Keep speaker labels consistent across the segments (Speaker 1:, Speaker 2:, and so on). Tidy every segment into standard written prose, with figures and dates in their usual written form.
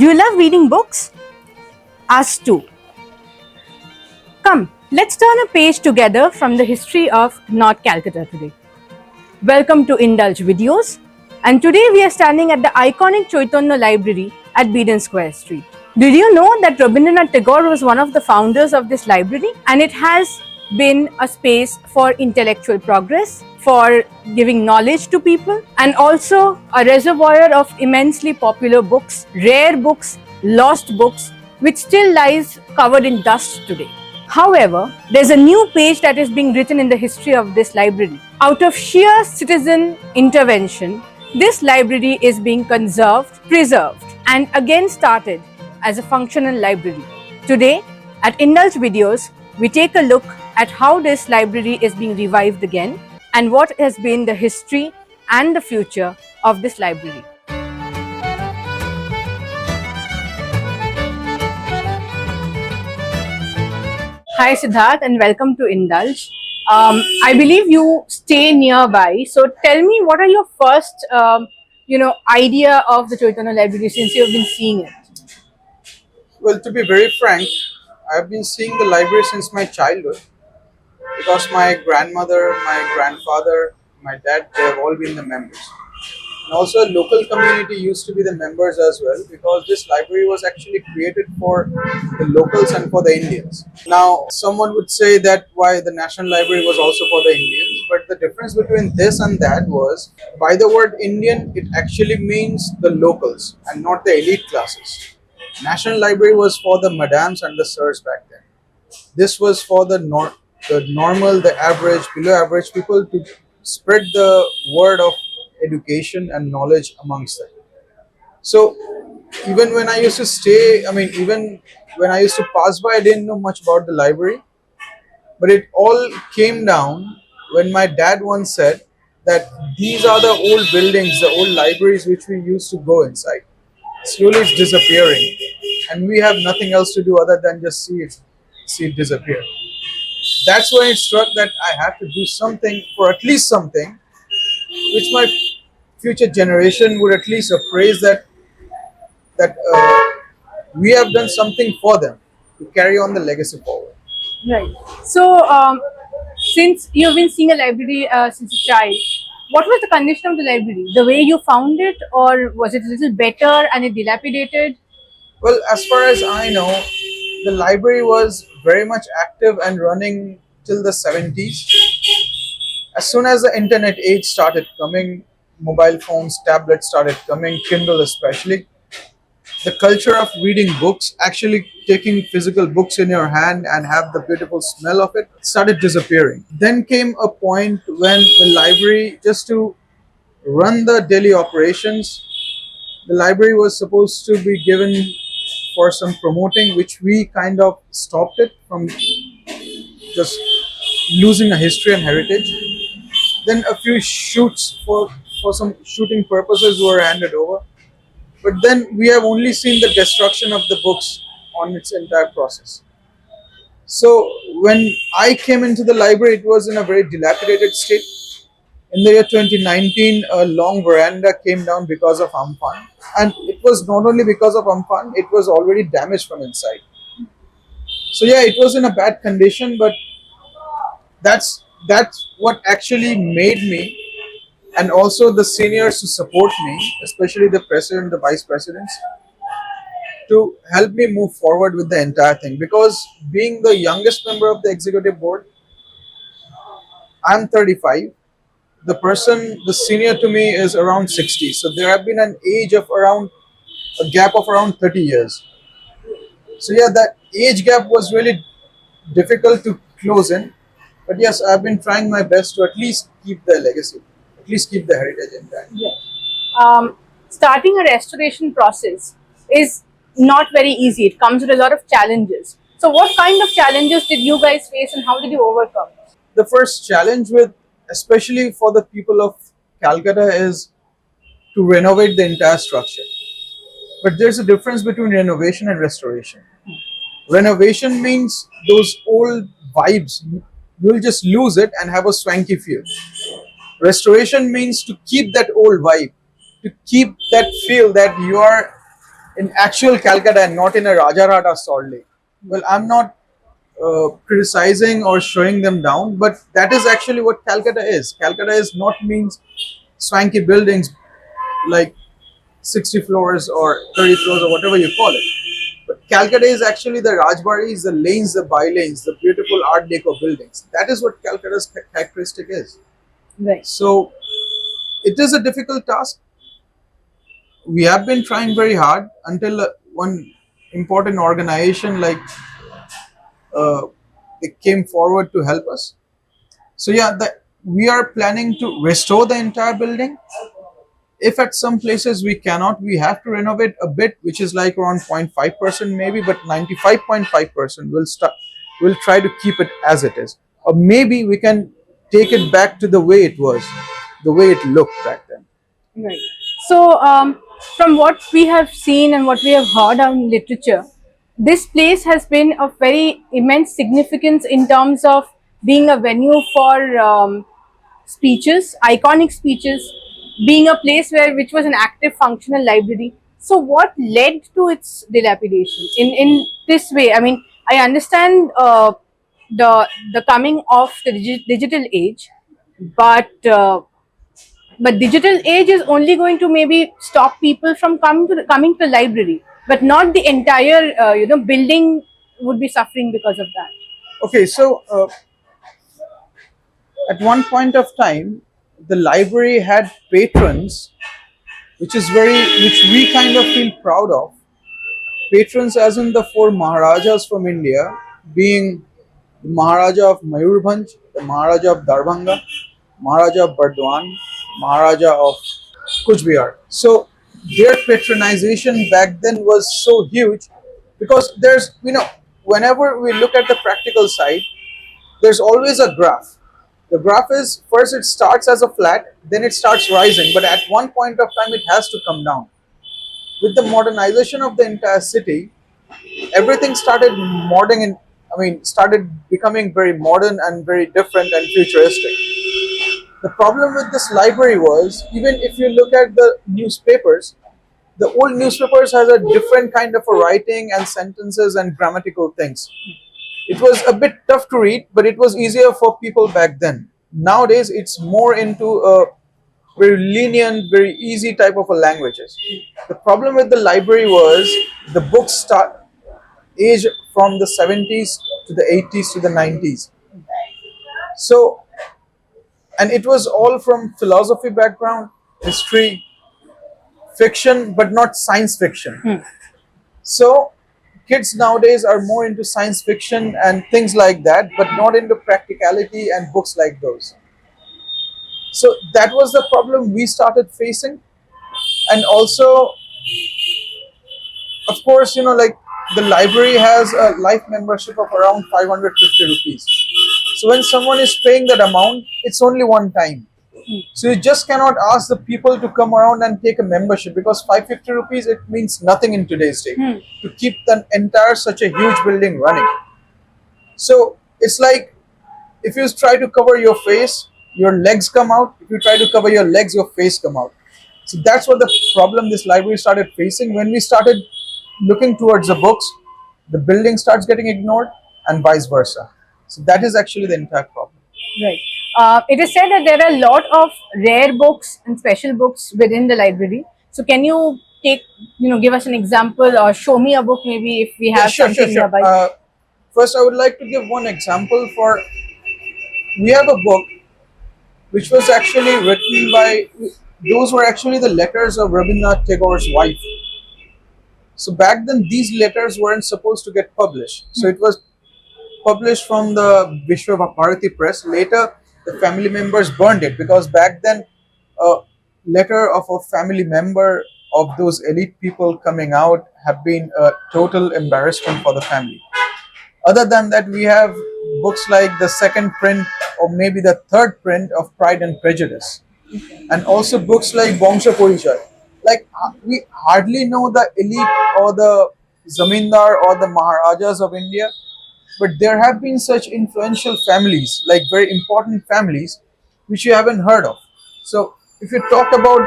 Speaker 1: Do you love reading books? Us too. Come, let's turn a page together from the history of North Calcutta today. Welcome to Indulge Videos, and today we are standing at the iconic Chaitanya Library at Beacon Square Street. Did you know that Rabindranath Tagore was one of the founders of this library? And it has been a space for intellectual progress, for giving knowledge to people, and also a reservoir of immensely popular books, rare books, lost books, which still lies covered in dust today. However, there's a new page that is being written in the history of this library. Out of sheer citizen intervention, this library is being conserved, preserved, and again started as a functional library. Today, at Indulge Videos, we take a look at how this library is being revived again and what has been the history and the future of this library. Hi Siddharth and welcome to Indulge. I believe you stay nearby, so tell me what are your first idea of the Chaitanya Library since you have been seeing it?
Speaker 2: Well, to be very frank, I've been seeing the library since my childhood because my grandmother, my grandfather, my dad, they have all been the members. And also, a local community used to be the members as well because this library was actually created for the locals and for the Indians. Now, someone would say that why the National Library was also for the Indians, but the difference between this and that was by the word Indian, it actually means the locals and not the elite classes. National Library was for the madams and the sirs back then. This was for the normal, the average, below average people to spread the word of education and knowledge amongst them. So even when I used to stay, even when I used to pass by, I didn't know much about the library. But it all came down when my dad once said that these are the old buildings, the old libraries which we used to go inside. Slowly it's disappearing, and we have nothing else to do other than just see it disappear. That's when it struck that I have to do something for at least something which my future generation would at least appraise that we have done something for them to carry on the legacy forward.
Speaker 1: Right. So, since you have been seeing a library since a child, what was the condition of the library? The way you found it, or was it a little better and it dilapidated?
Speaker 2: Well, as far as I know, the library was very much active and running till the 70s. As soon as the internet age started coming, mobile phones, tablets started coming, Kindle especially, the culture of reading books, actually taking physical books in your hand and have the beautiful smell of it, started disappearing. Then came a point when the library, just to run the daily operations, the library was supposed to be given for some promoting, which we kind of stopped it from just losing a history and heritage. Then a few shoots for some shooting purposes were handed over. But then we have only seen the destruction of the books on its entire process. So when I came into the library, it was in a very dilapidated state. In the year 2019, a long veranda came down because of Amphan. And it was not only because of Amphan, it was already damaged from inside. So yeah, it was in a bad condition, but that's what actually made me, and also the seniors to support me, especially the president, the vice presidents, to help me move forward with the entire thing. Because being the youngest member of the executive board, I'm 35. The senior to me is around 60. So there have been a gap of around 30 years. So yeah, that age gap was really difficult to close in. But yes, I've been trying my best to at least keep the legacy, at least keep the heritage intact.
Speaker 1: Yeah. Starting a restoration process is not very easy. It comes with a lot of challenges. So, what kind of challenges did you guys face and how did you overcome?
Speaker 2: The first challenge especially for the people of Calcutta, is to renovate the entire structure. But there's a difference between renovation and restoration. Renovation means those old vibes, you'll just lose it and have a swanky feel. Restoration means to keep that old vibe, to keep that feel that you are in actual Calcutta and not in a Rajarata Salt Lake. Well, I'm not criticizing or showing them down, but that is actually what Calcutta is. Calcutta is not means swanky buildings like 60 floors or 30 floors or whatever you call it. But Calcutta is actually the Rajbaris, the lanes, the by-lanes, the beautiful Art Deco buildings. That is what Calcutta's characteristic is.
Speaker 1: Right.
Speaker 2: So it is a difficult task. We have been trying very hard until one important organization like uh, they came forward to help us. So yeah, we are planning to restore the entire building. If at some places we cannot, we have to renovate a bit, which is like around 0.5% maybe, but 95.5% will start. We'll try to keep it as it is, or maybe we can take it back to the way it was, the way it looked back then.
Speaker 1: Right. So, from what we have seen and what we have heard on literature, this place has been of very immense significance in terms of being a venue for speeches, iconic speeches, being a place where which was an active functional library. So, what led to its dilapidation in this way? I mean, I understand the coming of the digital age, but digital age is only going to maybe stop people from coming to the library, but not the entire building would be suffering because of that.
Speaker 2: Okay, so at one point of time, the library had patrons, which we kind of feel proud of. Patrons, as in the four Maharajas from India, being the Maharaja of Mayurbhanj, the Maharaja of Darbhanga, Maharaja of Bardwan, Maharaja of Kuch Bihar. So their patronization back then was so huge because whenever we look at the practical side, there's always a graph. The graph is first it starts as a flat, then it starts rising, but at one point of time it has to come down. With the modernization of the entire city, everything started becoming very modern and very different and futuristic. The problem with this library was, even if you look at the newspapers, the old newspapers has a different kind of a writing and sentences and grammatical things. It was a bit tough to read, but it was easier for people back then. Nowadays, it's more into a very lenient, very easy type of a languages. The problem with the library was the books start age from the 70s to the 80s to the 90s. So, and it was all from philosophy background, history, fiction, but not science fiction. So, kids nowadays are more into science fiction and things like that, but not into practicality and books like those. So, that was the problem we started facing. And also, of course, like the library has a life membership of around 550 rupees. So when someone is paying that amount, it's only one time. So you just cannot ask the people to come around and take a membership because 550 rupees it means nothing in today's day to keep the entire such a huge building running. So it's like if you try to cover your face, your legs come out. If you try to cover your legs, your face come out. So that's what the problem this library started facing. When we started looking towards the books, the building starts getting ignored and vice versa. So that is actually the entire problem.
Speaker 1: Right. It is said that there are a lot of rare books and special books within the library. So can you give us an example or show me a book maybe if we
Speaker 2: Yeah,
Speaker 1: have
Speaker 2: sure, sure,
Speaker 1: something
Speaker 2: sure.
Speaker 1: nearby?
Speaker 2: First, I would like to give one example for. We have a book which was actually written by. Those were actually the letters of Rabindranath Tagore's wife. So back then, these letters weren't supposed to get published. So it was published from the Vishwa Bharati press. Later, the family members burned it because back then, a letter of a family member of those elite people coming out have been a total embarrassment for the family. Other than that, we have books like the second print or maybe the third print of Pride and Prejudice, and also books like Bongsha Porichar. Like we hardly know the elite or the zamindar or the maharajas of India, but there have been such influential families, like very important families, which you haven't heard of. So if you talk about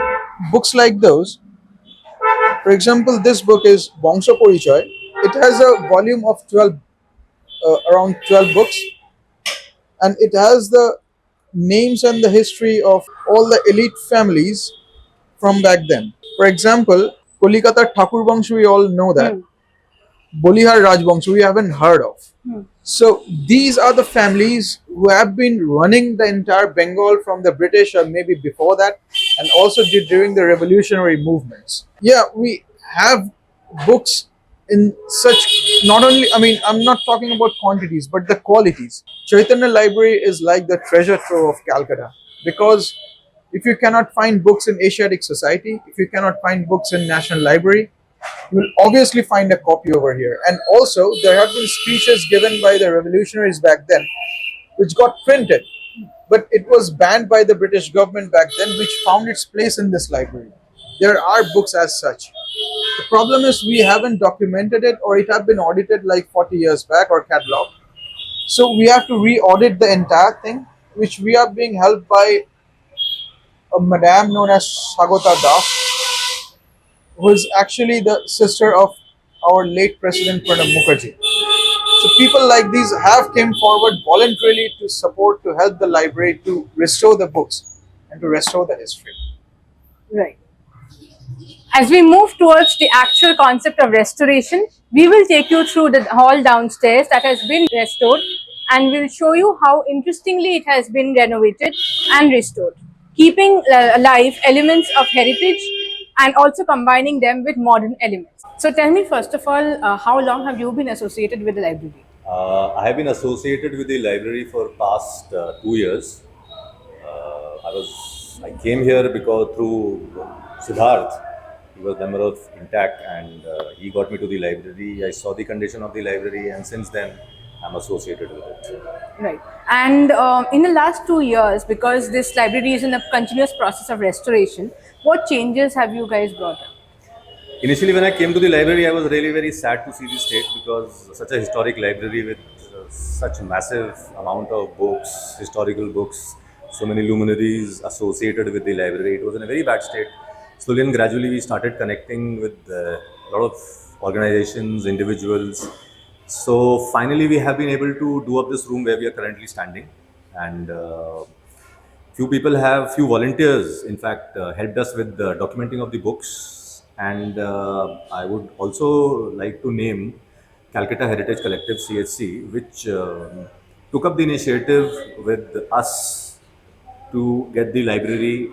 Speaker 2: books like those, For example, this book is Bongso Porichoy. It has a volume of 12, around 12 books, and it has the names and the history of all the elite families from back then. For example, Kolkata Thakur Bangsh, we all know that. Bolihar Rajbangsh, we haven't heard of. So these are the families who have been running the entire Bengal from the British or maybe before that, and also did during the revolutionary movements. Yeah, we have books in such, not only, I mean, I'm not talking about quantities, but the qualities. Chaitanya Library is like the treasure trove of Calcutta, because if you cannot find books in Asiatic Society, if you cannot find books in National Library, you will obviously find a copy over here. And also, there have been speeches given by the revolutionaries back then, which got printed, but it was banned by the British government back then, which found its place in this library. There are books as such. The problem is we haven't documented it, or it have been audited like 40 years back or cataloged. So we have to re-audit the entire thing, which we are being helped by a madam known as Sagota Das, who is actually the sister of our late President Pranab Mukherjee. So people like these have came forward voluntarily to support, to help the library to restore the books and to restore the history.
Speaker 1: Right. As we move towards the actual concept of restoration, we will take you through the hall downstairs that has been restored, and we'll show you how interestingly it has been renovated and restored, keeping alive elements of heritage and also combining them with modern elements. So tell me first of all, how long have you been associated with the library?
Speaker 3: I have been associated with the library for past 2 years. I came here because through Siddharth, he was member of Intact, and he got me to the library. I saw the condition of the library, and since then I'm associated with it.
Speaker 1: Right. And in the last 2 years, because this library is in a continuous process of restoration, what changes have you guys brought up?
Speaker 3: Initially, when I came to the library, I was really very sad to see the state, because such a historic library with such massive amount of books, historical books, so many luminaries associated with the library, it was in a very bad state. Slowly and gradually, we started connecting with a lot of organizations, individuals. So finally, we have been able to do up this room where we are currently standing, and few volunteers, in fact, helped us with the documenting of the books. And I would also like to name Calcutta Heritage Collective (CHC), which took up the initiative with us to get the library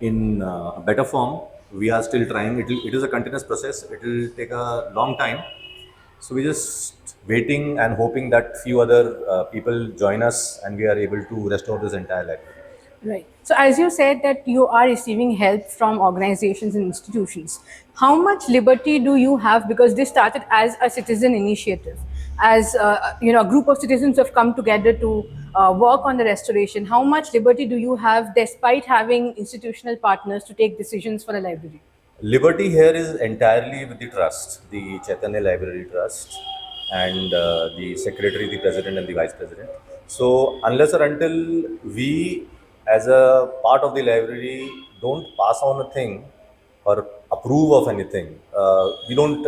Speaker 3: in a better form. We are still trying. It is a continuous process. It will take a long time. So we're just waiting and hoping that few other people join us, and we are able to restore this entire library.
Speaker 1: Right. So as you said that you are receiving help from organizations and institutions, how much liberty do you have? Because this started as a citizen initiative, as a group of citizens have come together to work on the restoration. How much liberty do you have, despite having institutional partners, to take decisions for the library?
Speaker 3: Liberty here is entirely with the trust, the Chaitanya Library Trust, and the secretary, the president, and the vice president. So, unless or until we, as a part of the library, don't pass on a thing or approve of anything, we don't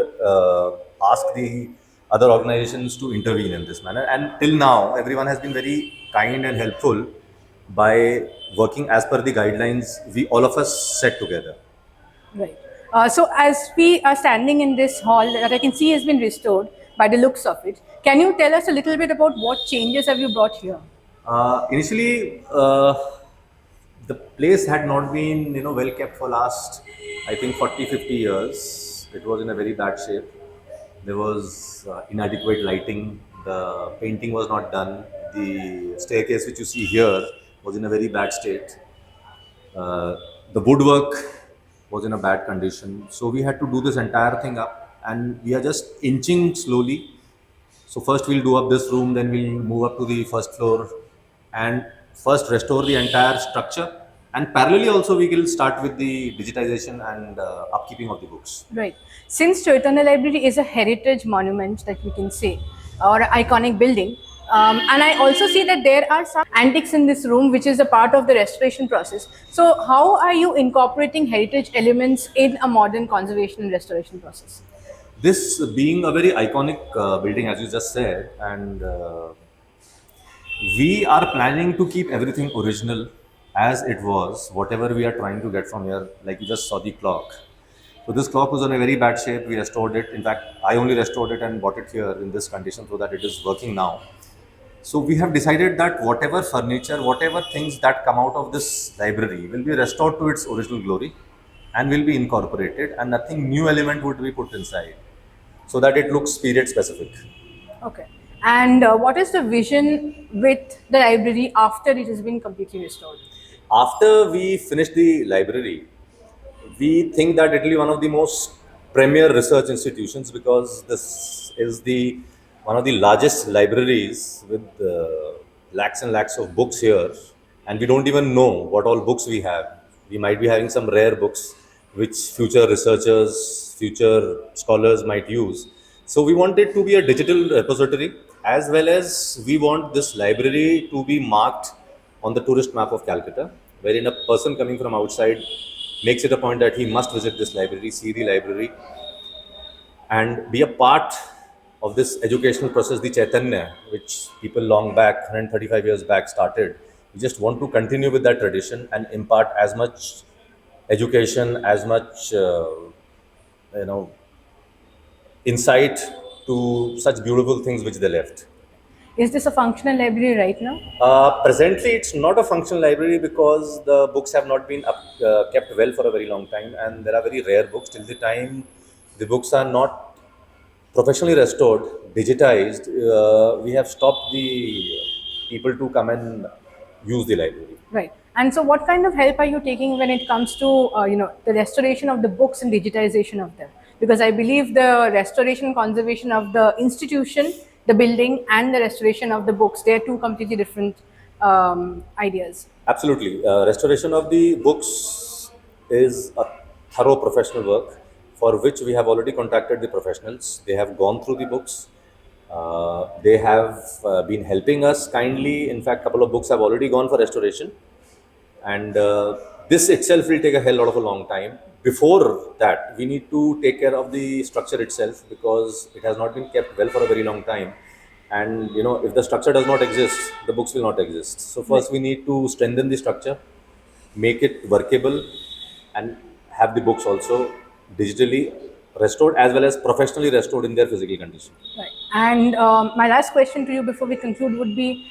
Speaker 3: ask the other organizations to intervene in this manner. And till now, everyone has been very kind and helpful by working as per the guidelines we all of us set together.
Speaker 1: Right. So as we are standing in this hall that I can see has been restored by the looks of it, can you tell us a little bit about what changes have you brought here?
Speaker 3: Initially, the place had not been well kept for last, I think, 40-50 years. It was in a very bad shape. There was inadequate lighting. The painting was not done. The staircase which you see here was in a very bad state. The woodwork was in a bad condition. So we had to do this entire thing up, and we are just inching slowly. So first we'll do up this room, then we'll move up to the first floor and first restore the entire structure. And parallelly also we will start with the digitization and upkeeping of the books.
Speaker 1: Right. Since Chaitanya Library is a heritage monument that we can say, or an iconic building, And I also see that there are some antiques in this room, which is a part of the restoration process. So, how are you incorporating heritage elements in a modern conservation and restoration process?
Speaker 3: This being a very iconic building, as you just said, and we are planning to keep everything original as it was, whatever we are trying to get from here. Like you just saw the clock. So this clock was in a very bad shape. We restored it. In fact, I only restored it and bought it here in this condition so that it is working now. So we have decided that whatever furniture, whatever things that come out of this library will be restored to its original glory and will be incorporated, and nothing new element would be put inside so that it looks period specific.
Speaker 1: Okay. And what is the vision with the library after it has been completely restored?
Speaker 3: After we finish the library, we think that it will be one of the most premier research institutions because this is the one of the largest libraries with lakhs and lakhs of books here, and we don't even know what all books we have. We might be having some rare books which future researchers, future scholars might use. So we want it to be a digital repository, as well as we want this library to be marked on the tourist map of Calcutta, wherein a person coming from outside makes it a point that he must visit this library, see the library, and be a part of this educational process, the Chaitanya, which people long back, 135 years back, started. We just want to continue with that tradition and impart as much education, as much you know insight to such beautiful things which they left.
Speaker 1: Is this a functional library right now?
Speaker 3: Presently, it's not a functional library because the books have not been kept well for a very long time, and there are very rare books. Till the time the books are not professionally restored, digitized, we have stopped the people to come and use the library.
Speaker 1: Right. And so, what kind of help are you taking when it comes to the restoration of the books and digitization of them? Because I believe the restoration and conservation of the institution, the building, and the restoration of the books, they are two completely different ideas.
Speaker 3: Absolutely. Restoration of the books is a thorough professional work for which we have already contacted the professionals. They have gone through the books. They have been helping us kindly. In fact, a couple of books have already gone for restoration. And this itself will take a hell lot of a long time. Before that, we need to take care of the structure itself because it has not been kept well for a very long time. And if the structure does not exist, the books will not exist. So first we need to strengthen the structure, make it workable, and have the books also digitally restored as well as professionally restored in their physical condition.
Speaker 1: Right. And my last question to you before we conclude would be,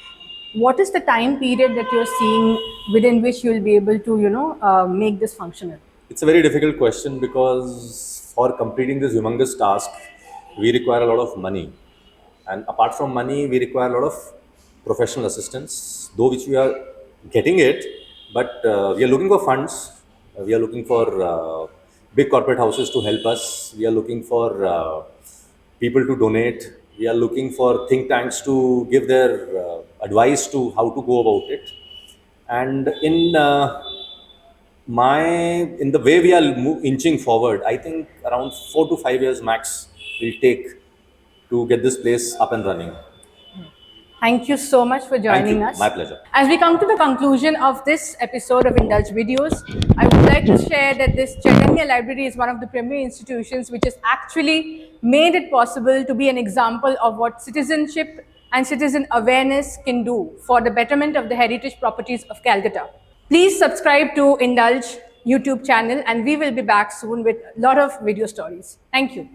Speaker 1: what is the time period that you're seeing within which you will be able to, make this functional?
Speaker 3: It's a very difficult question because for completing this humongous task, we require a lot of money. And apart from money, we require a lot of professional assistance, though which we are getting it, but we are looking for funds. We are looking for big corporate houses to help us. We are looking for people to donate. We are looking for think tanks to give their advice to how to go about it. And in the way we are inching forward, I think around 4 to 5 years max will take to get this place up and running.
Speaker 1: Thank you so much for
Speaker 3: Thank
Speaker 1: joining
Speaker 3: you.
Speaker 1: us.
Speaker 3: My pleasure.
Speaker 1: As we come to the conclusion of this episode of Indulge Videos, I would like to share that this Chaitanya Library is one of the premier institutions which has actually made it possible to be an example of what citizenship and citizen awareness can do for the betterment of the heritage properties of Calcutta. Please subscribe to Indulge YouTube channel, and we will be back soon with a lot of video stories. Thank you.